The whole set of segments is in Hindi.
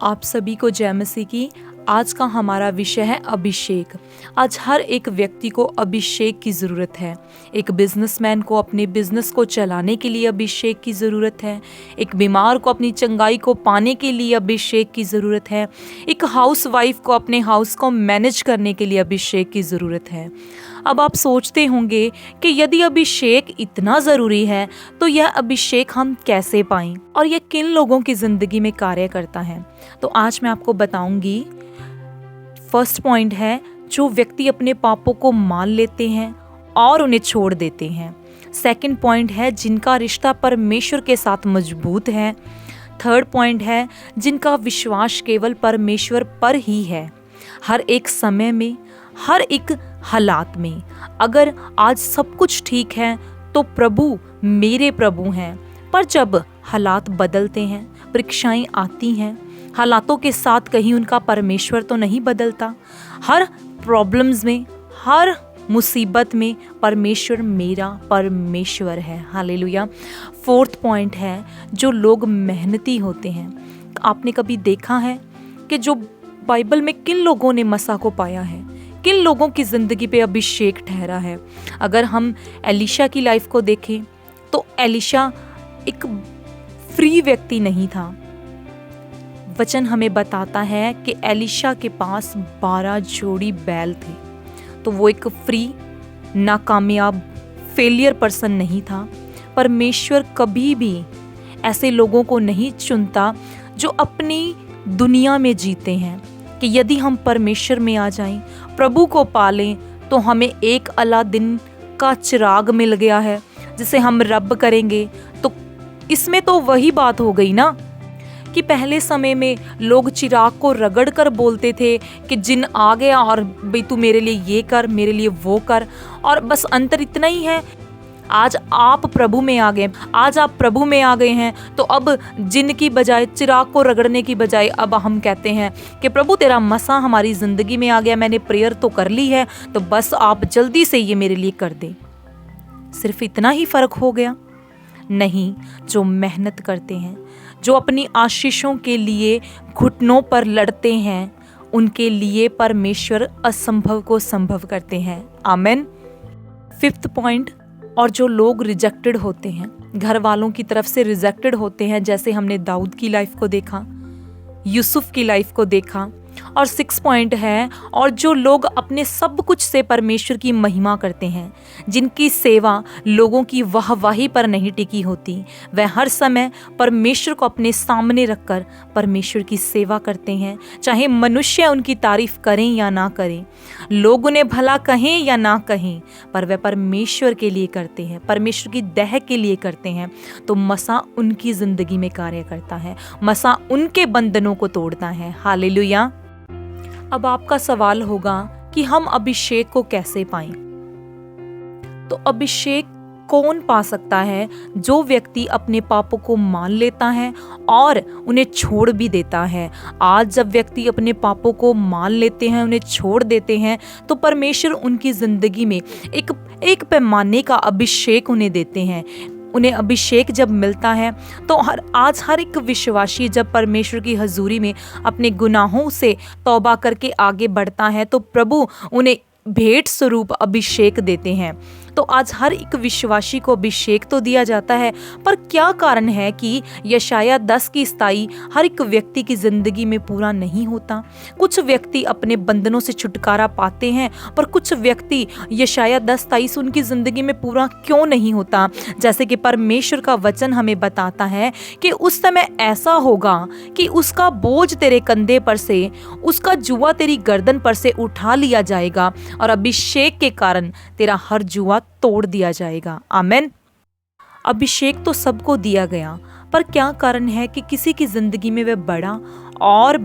आप सभी को जय मसीह की। आज का हमारा विषय है अभिषेक। आज हर एक व्यक्ति को अभिषेक की ज़रूरत है। एक बिजनेसमैन को अपने बिजनेस को चलाने के लिए अभिषेक की ज़रूरत है। एक बीमार को अपनी चंगाई को पाने के लिए अभिषेक की ज़रूरत है। एक हाउसवाइफ को अपने हाउस को मैनेज करने के लिए अभिषेक की ज़रूरत है। अब आप सोचते होंगे कि यदि अभिषेक इतना ज़रूरी है तो यह अभिषेक हम कैसे पाएं और यह किन लोगों की ज़िंदगी में कार्य करता है। तो आज मैं आपको बताऊंगी। फर्स्ट पॉइंट है, जो व्यक्ति अपने पापों को मान लेते हैं और उन्हें छोड़ देते हैं। सेकंड पॉइंट है, जिनका रिश्ता परमेश्वर के साथ मजबूत है। थर्ड पॉइंट है, जिनका विश्वास केवल परमेश्वर पर ही है। हर एक समय में, हर एक हालात में, अगर आज सब कुछ ठीक है तो प्रभु मेरे प्रभु हैं। पर जब हालात बदलते हैं, परीक्षाएं आती हैं, हालातों के साथ कहीं उनका परमेश्वर तो नहीं बदलता। हर प्रॉब्लम्स में, हर मुसीबत में परमेश्वर मेरा परमेश्वर है। हालेलुया। फोर्थ पॉइंट है, जो लोग मेहनती होते हैं। आपने कभी देखा है कि जो बाइबल में किन लोगों ने मसा को पाया है, किन लोगों की ज़िंदगी पे अभिषेक ठहरा है। अगर हम एलिशा की लाइफ को देखें तो एलिशा एक फ्री व्यक्ति नहीं था। वचन हमें बताता है कि एलिशा के पास 12 जोड़ी बैल थे। तो वो एक फ्री, नाकामयाब, फेलियर पर्सन नहीं था। परमेश्वर कभी भी ऐसे लोगों को नहीं चुनता जो अपनी दुनिया में जीते हैं कि यदि हम परमेश्वर में आ जाएं, प्रभु को पालें, तो हमें एक अला दिन का चिराग मिल गया है जिसे हम रब करेंगे। तो इसमें तो वही बात हो गई ना कि पहले समय में लोग चिराग को रगड़ कर बोलते थे कि जिन आ गया और भाई तू मेरे लिए ये कर, मेरे लिए वो कर, और बस अंतर इतना ही है। आज आप प्रभु में आ गए, आज आप प्रभु में आ गए हैं तो अब जिन की बजाय, चिराग को रगड़ने की बजाय अब हम कहते हैं कि प्रभु तेरा मसा हमारी ज़िंदगी में आ गया, मैंने प्रेयर तो कर ली है, तो बस आप जल्दी से ये मेरे लिए कर दें। सिर्फ इतना ही फ़र्क हो गया? नहीं, जो मेहनत करते हैं, जो अपनी आशीषों के लिए घुटनों पर लड़ते हैं, उनके लिए परमेश्वर असंभव को संभव करते हैं। आमेन। फिफ्थ पॉइंट, और जो लोग रिजेक्टेड होते हैं, घर वालों की तरफ से रिजेक्टेड होते हैं, जैसे हमने दाऊद की लाइफ को देखा, यूसुफ की लाइफ को देखा। और 6 पॉइंट है, और जो लोग अपने सब कुछ से परमेश्वर की महिमा करते हैं, जिनकी सेवा लोगों की वाहवाही पर नहीं टिकी होती, वह हर समय परमेश्वर को अपने सामने रखकर परमेश्वर की सेवा करते हैं। चाहे मनुष्य उनकी तारीफ करें या ना करें, लोग उन्हें भला कहें या ना कहें, पर वह परमेश्वर के लिए करते हैं, परमेश्वर की दया के लिए करते हैं। तो मसा उनकी ज़िंदगी में कार्य करता है, मसा उनके बंधनों को तोड़ता है। हालेलुया। अब आपका सवाल होगा कि हम अभिषेक को कैसे पाएं? तो अभिषेक कौन पा सकता है? जो व्यक्ति अपने पापों को मान लेता है और उन्हें छोड़ भी देता है। आज जब व्यक्ति अपने पापों को मान लेते हैं, उन्हें छोड़ देते हैं, तो परमेश्वर उनकी ज़िंदगी में एक पैमाने का अभिषेक उन्हें देते हैं। उन्हें अभिषेक जब मिलता है तो आज हर एक विश्वासी जब परमेश्वर की हजूरी में अपने गुनाहों से तौबा करके आगे बढ़ता है, तो प्रभु उन्हें भेंट स्वरूप अभिषेक देते हैं। तो आज हर एक विश्वासी को अभिषेक तो दिया जाता है, पर क्या कारण है कि यशाया 10 की 27 हर एक व्यक्ति की ज़िंदगी में पूरा नहीं होता? कुछ व्यक्ति अपने बंधनों से छुटकारा पाते हैं, पर कुछ व्यक्ति यशाया 10:23 उनकी ज़िंदगी में पूरा क्यों नहीं होता? जैसे कि परमेश्वर का वचन हमें बताता है कि उस समय ऐसा होगा कि उसका बोझ तेरे कंधे पर से, उसका जुआ तेरी गर्दन पर से उठा लिया जाएगा और अभिषेक के कारण तेरा हर जुआ तोड़ दिया जाएगा। आमेन। अभिषेक तो सबको दिया गया, पर क्या कारण है कि किसी की जिंदगी में वह बढ़ा और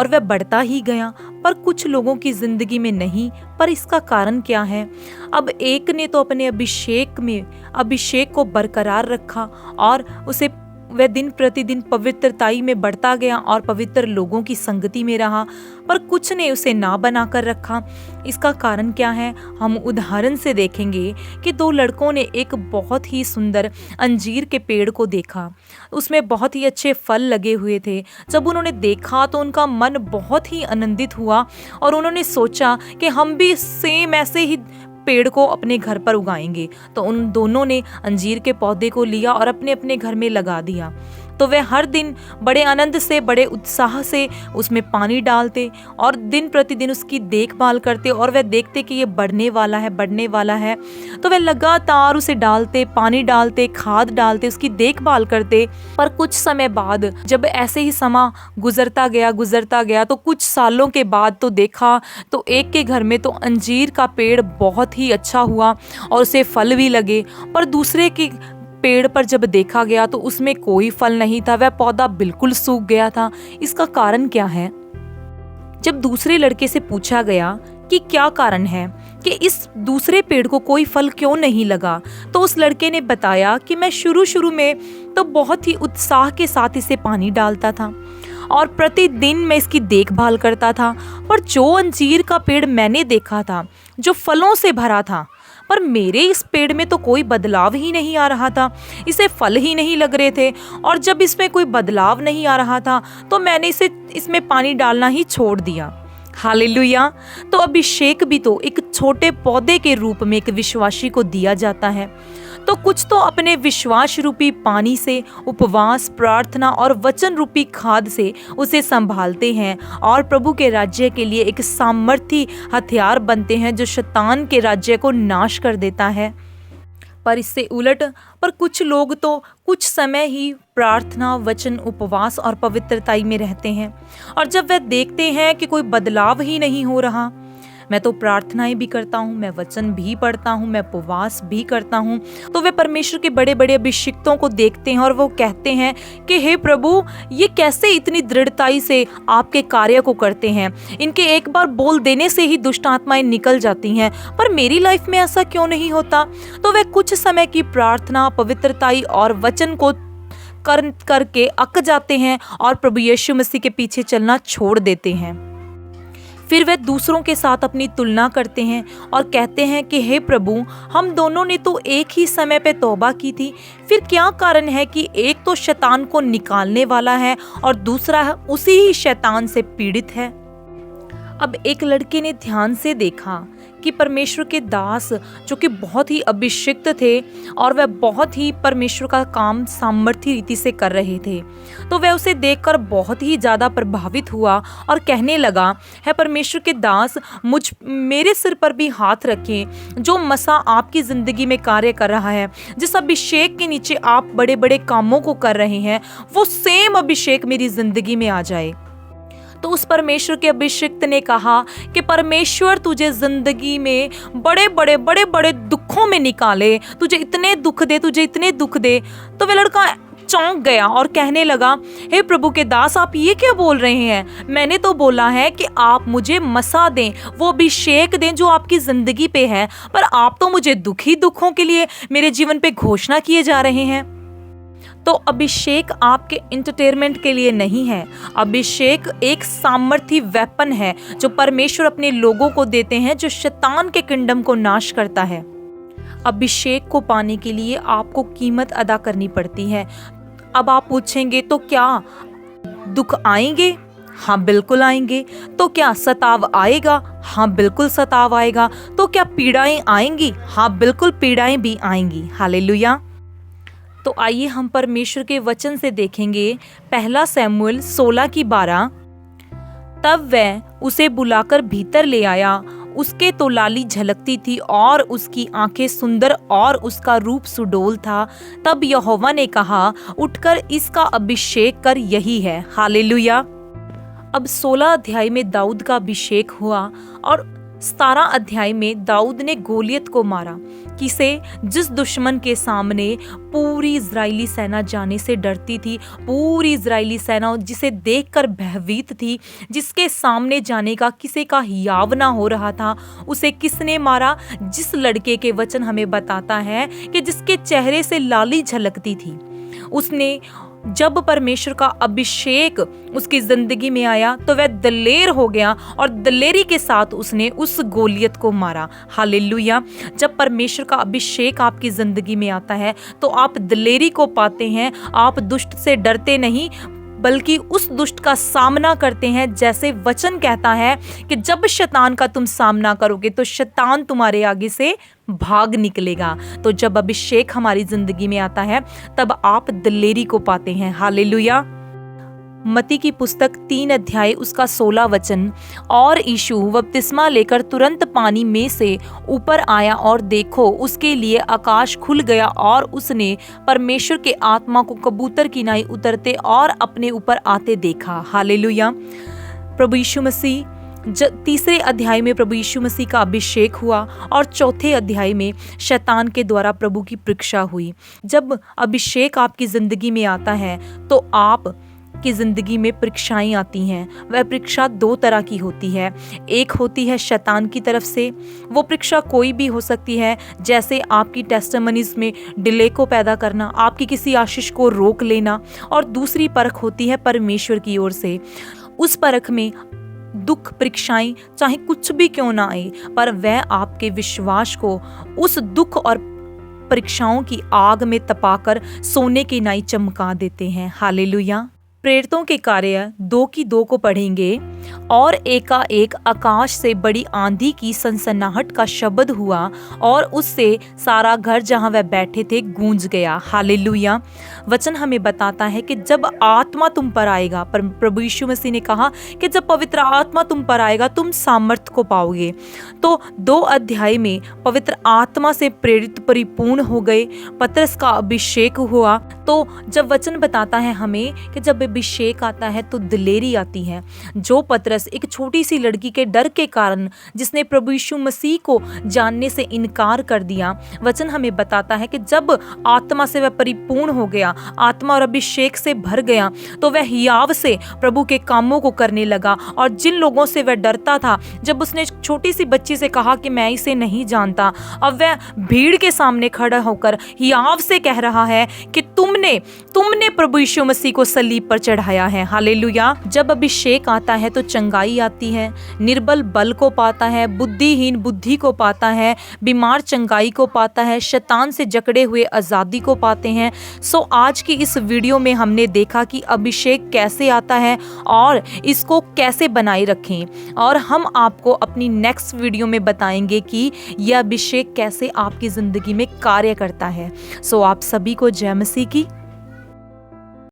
वह बढ़ता ही गया, पर कुछ लोगों की जिंदगी में नहीं। पर इसका कारण क्या है? अब एक ने तो अपने अभिषेक को बरकरार रखा और उसे वह दिन प्रतिदिन पवित्रताई में बढ़ता गया और पवित्र लोगों की संगति में रहा, पर कुछ ने उसे ना बनाकर रखा। इसका कारण क्या है? हम उदाहरण से देखेंगे कि दो लड़कों ने एक बहुत ही सुंदर अंजीर के पेड़ को देखा। उसमें बहुत ही अच्छे फल लगे हुए थे। जब उन्होंने देखा तो उनका मन बहुत ही आनंदित हुआ और उन्होंने सोचा कि हम भी सेम ऐसे ही पेड़ को अपने घर पर उगाएंगे। तो उन दोनों ने अंजीर के पौधे को लिया और अपने अपने घर में लगा दिया। तो वे हर दिन बड़े आनंद से, बड़े उत्साह से उसमें पानी डालते और दिन प्रतिदिन उसकी देखभाल करते और वे देखते कि ये बढ़ने वाला है, बढ़ने वाला है। तो वे लगातार उसे डालते, पानी डालते, खाद डालते, उसकी देखभाल करते। पर कुछ समय बाद जब ऐसे ही समा गुजरता गया तो कुछ सालों के बाद तो देखा तो एक के घर में तो अंजीर का पेड़ बहुत ही अच्छा हुआ और उसे फल भी लगे, पर दूसरे के पेड़ पर जब देखा गया तो उसमें कोई फल नहीं था, वह पौधा बिल्कुल सूख गया था। इसका कारण क्या है? जब दूसरे लड़के से पूछा गया कि क्या कारण है कि इस दूसरे पेड़ को कोई फल क्यों नहीं लगा, तो उस लड़के ने बताया कि मैं शुरू में तो बहुत ही उत्साह के साथ इसे पानी डालता था और प्रतिदिन मैं इसकी देखभाल करता था, पर जो अंजीर का पेड़ मैंने देखा था जो फलों से भरा था, पर मेरे इस पेड़ में तो कोई बदलाव ही नहीं आ रहा था, इसे फल ही नहीं लग रहे थे। और जब इसमें कोई बदलाव नहीं आ रहा था तो मैंने इसमें पानी डालना ही छोड़ दिया। हालेलुया। तो अभिषेक भी तो एक छोटे पौधे के रूप में एक विश्वासी को दिया जाता है। तो कुछ तो अपने विश्वास रूपी पानी से, उपवास, प्रार्थना और वचन रूपी खाद से उसे संभालते हैं और प्रभु के राज्य के लिए एक सामर्थी हथियार बनते हैं जो शैतान के राज्य को नाश कर देता है। पर इससे उलट कुछ लोग तो कुछ समय ही प्रार्थना, वचन, उपवास और पवित्रताई में रहते हैं और जब वे देखते हैं कि कोई बदलाव ही नहीं हो रहा, मैं तो प्रार्थनाएं भी करता हूँ, मैं वचन भी पढ़ता हूँ, मैं उपवास भी करता हूँ, तो वे परमेश्वर के बड़े बड़े अभिषिक्तों को देखते हैं और वो कहते हैं कि हे प्रभु, ये कैसे इतनी दृढ़ताई से आपके कार्य को करते हैं, इनके एक बार बोल देने से ही दुष्ट आत्माएं निकल जाती हैं, पर मेरी लाइफ में ऐसा क्यों नहीं होता। तो वे कुछ समय की प्रार्थना, पवित्रताई और वचन को करके अक जाते हैं और प्रभु यीशु मसीह के पीछे चलना छोड़ देते हैं। फिर वे दूसरों के साथ अपनी तुलना करते हैं और कहते हैं कि हे प्रभु, हम दोनों ने तो एक ही समय पे तौबा की थी, फिर क्या कारण है कि एक तो शैतान को निकालने वाला है और दूसरा उसी ही शैतान से पीड़ित है। अब एक लड़के ने ध्यान से देखा कि परमेश्वर के दास जो कि बहुत ही अभिषिक्त थे और वह बहुत ही परमेश्वर का काम सामर्थ्य रीति से कर रहे थे, तो वह उसे देखकर बहुत ही ज़्यादा प्रभावित हुआ और कहने लगा, है परमेश्वर के दास, मेरे सिर पर भी हाथ रखें। जो मसा आपकी ज़िंदगी में कार्य कर रहा है, जिस अभिषेक के नीचे आप बड़े बड़े कामों को कर रहे हैं, वो सेम अभिषेक मेरी ज़िंदगी में आ जाए। तो उस परमेश्वर के अभिषिक्त ने कहा कि परमेश्वर तुझे जिंदगी में बड़े बड़े दुखों में निकाले, तुझे इतने दुख दे, तुझे इतने दुख दे। तो वह लड़का चौंक गया और कहने लगा, हे प्रभु के दास, आप ये क्या बोल रहे हैं? मैंने तो बोला है कि आप मुझे मसा दें, वो अभिषेक दें जो आपकी जिंदगी पे है, पर आप तो मुझे दुखों के लिए मेरे जीवन पे घोषणा किए जा रहे हैं। तो अभिषेक आपके एंटरटेनमेंट के लिए नहीं है। अभिषेक एक सामर्थी वेपन है जो परमेश्वर अपने लोगों को देते हैं, जो शैतान के किंगडम को नाश करता है। अभिषेक को पाने के लिए आपको कीमत अदा करनी पड़ती है। अब आप पूछेंगे, तो क्या दुख आएंगे? हाँ, बिल्कुल आएंगे। तो क्या सताव आएगा? हाँ, बिल्कुल सताव आएगा। तो क्या पीड़ाएं आएंगी? हाँ, बिल्कुल पीड़ाएं भी आएंगी। हालेलुया। तो आइए हम परमेश्वर के वचन से देखेंगे। 1 शमूएल 16:12। तब वह उसे बुलाकर भीतर ले आया, उसके तो लाली झलकती थी और उसकी आंखें सुंदर और उसका रूप सुडौल था। तब यहोवा ने कहा, उठकर इसका अभिषेक कर, यही है। हालेलुया। अब 16 अध्याय में दाऊद का अभिषेक हुआ और 17 अध्याय में दाऊद ने गोलियत को मारा, जिस दुश्मन के सामने पूरी इजरायली सेना जाने से डरती थी, पूरी इजरायली सेना जिसे देखकर भयभीत थी, जिसके सामने जाने का किसी का हियाव ना हो रहा था, उसे किसने मारा? जिस लड़के के वचन हमें बताता है कि जिसके चेहरे से लाली झलकती थी, उसने जब परमेश्वर का अभिषेक उसकी जिंदगी में आया तो वह दलेर हो गया और दलेरी के साथ उसने उस गोलियत को मारा। हालेलुया। जब परमेश्वर का अभिषेक आपकी जिंदगी में आता है तो आप दलेरी को पाते हैं। आप दुष्ट से डरते नहीं बल्कि उस दुष्ट का सामना करते हैं। जैसे वचन कहता है कि जब शैतान का तुम सामना करोगे तो शैतान तुम्हारे आगे से भाग निकलेगा। तो जब अभिषेक हमारी जिंदगी में आता है तब आप दलेरी को पाते हैं। हालेलुया। मत्ती की पुस्तक 3 अध्याय उसका 16 वचन, और यीशु बपतिस्मा लेकर तुरंत पानी में से ऊपर आया और देखो उसके लिए आकाश खुल गया और उसने परमेश्वर के आत्मा को कबूतर की नाई उतरते और अपने ऊपर आते देखा। हालेलुया। प्रभु यीशु मसीह तीसरे अध्याय में प्रभु यीशु मसीह का अभिषेक हुआ और चौथे अध्याय में शैतान के द्वारा प्रभु की परीक्षा हुई। जब अभिषेक आपकी जिंदगी में आता है तो आप की जिंदगी में परीक्षाएं आती हैं। वह परीक्षा 2 तरह की होती है। एक होती है शैतान की तरफ से। वो परीक्षा कोई भी हो सकती है, जैसे आपकी टेस्टिमनीज में डिले को पैदा करना, आपकी किसी आशीष को रोक लेना। और दूसरी परख होती है परमेश्वर की ओर से। उस परख में दुख, परीक्षाएं चाहे कुछ भी क्यों ना आए, पर वह आपके विश्वास को उस दुख और परीक्षाओं की आग में तपाकर सोने की नाई चमका देते हैं। हालेलुया। प्रेरितों के कार्य 2 की 2 को पढ़ेंगे। और एकाएक आकाश से बड़ी आंधी की सनसनाहट का शब्द हुआ और उससे सारा घर जहां वह बैठे थे गूंज गया। हालेलुया। वचन हमें बताता है कि जब आत्मा तुम पर आएगा, प्रभु यीशु मसीह ने कहा कि जब पवित्र आत्मा तुम पर आएगा तुम सामर्थ को पाओगे। तो 2 अध्याय में पवित्र आत्मा से प्रेरित परिपूर्ण हो गए, पतरस का अभिषेक हुआ। तो जब वचन बताता है हमें कि जब अभिषेक आता है तो दिलेरी आती है। जो पतरस एक छोटी सी लड़की के डर के कारण जिसने प्रभु यीशु मसीह को जानने से इनकार कर दिया, वचन हमें बताता है कि जब आत्मा से वह परिपूर्ण हो गया, आत्मा और अभिषेक से भर गया, तो वह हियाव से प्रभु के कामों को करने लगा। और जिन लोगों से वह डरता था, जब उसने छोटी सी बच्ची से कहा कि मैं इसे नहीं जानता, अब वह भीड़ के सामने खड़ा होकर हियाव से कह रहा है कि तुमने प्रभु यीशु मसीह को सलीब पर चढ़ाया है। हालेलुया। जब अभिषेक आता है तो चंगाई आती है, निर्बल बल को पाता है, बुद्धिहीन बुद्धि को पाता है, बीमार चंगाई को पाता है, शैतान से जकड़े हुए आज़ादी को पाते हैं। सो आज की इस वीडियो में हमने देखा कि अभिषेक कैसे आता है और इसको कैसे बनाए रखें, और हम आपको अपनी नेक्स्ट वीडियो में बताएंगे कि यह अभिषेक कैसे आपकी ज़िंदगी में कार्य करता है। सो आप सभी को जय मसीह की।